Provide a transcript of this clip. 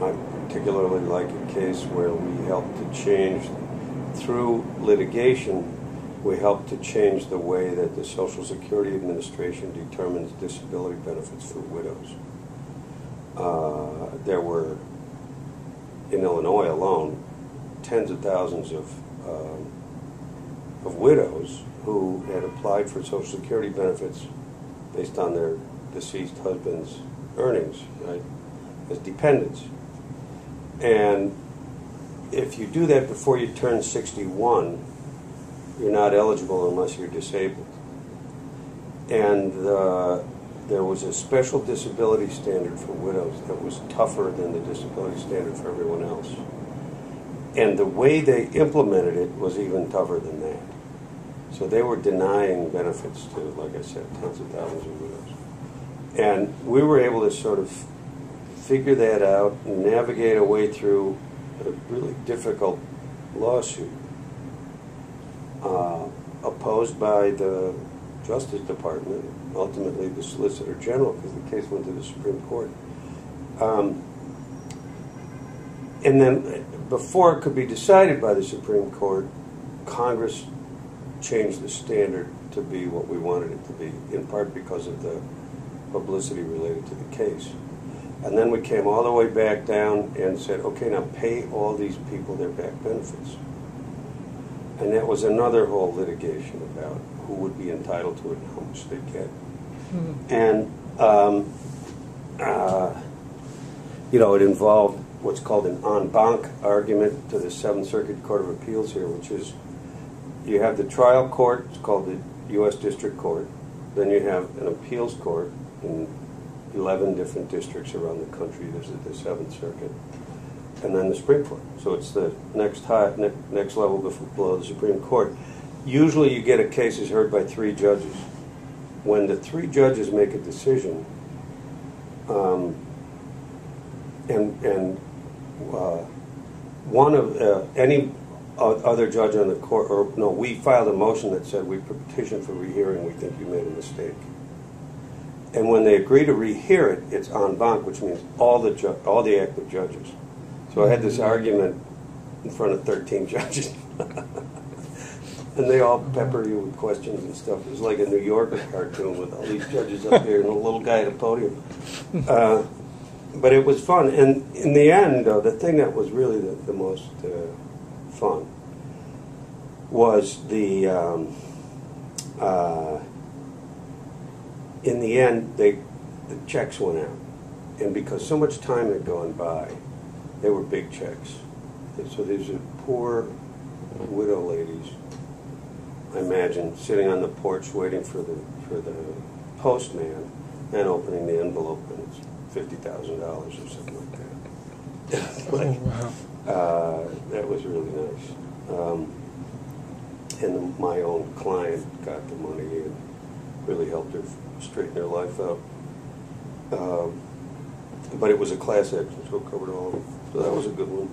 I particularly like a case where we helped to change, through litigation, we helped to change the way that the Social Security Administration determines disability benefits for widows. There were, in Illinois alone, tens of thousands of widows who had applied for Social Security benefits based on their deceased husband's earnings, right, as dependents. And if you do that before you turn 61, you're not eligible unless you're disabled. And there was a special disability standard for widows that was tougher than the disability standard for everyone else. And the way they implemented it was even tougher than that. So they were denying benefits to, like I said, tens of thousands of widows. And we were able to sort of figure that out and navigate our way through a really difficult lawsuit opposed by the Justice Department, ultimately the Solicitor General, because the case went to the Supreme Court. And then before it could be decided by the Supreme Court, Congress changed the standard to be what we wanted it to be, in part because of the publicity related to the case. And then we came all the way back down and said, okay, now pay all these people their back benefits. And that was another whole litigation about who would be entitled to it and how much they'd get. Mm-hmm. And, it involved what's called an en banc argument to the Seventh Circuit Court of Appeals here, which is you have the trial court, it's called the U.S. District Court, then you have an appeals court in 11 different districts around the country. There's the Seventh Circuit, and then the Supreme Court. So it's the next level below the Supreme Court. Usually you get a case is heard by 3 judges. When the 3 judges make a decision, one of any other judge on the court, or no, we filed a motion that said we petition for rehearing, we think you made a mistake. And when they agree to rehear it, it's en banc, which means all the active judges. So I had this argument in front of 13 judges. And they all pepper you with questions and stuff. It was like a New Yorker cartoon with all these judges up here and a little guy at a podium. But it was fun. And in the end, though, the thing that was really the most fun was in the end, the checks went out. And because so much time had gone by, they were big checks. And so these are poor widow ladies, I imagine, sitting on the porch waiting for the postman and opening the envelope, and it's $50,000 or something like that. That was really nice. And my own client got the money and really helped her straighten her life out. But it was a class action, so it covered all of it. So that was a good one.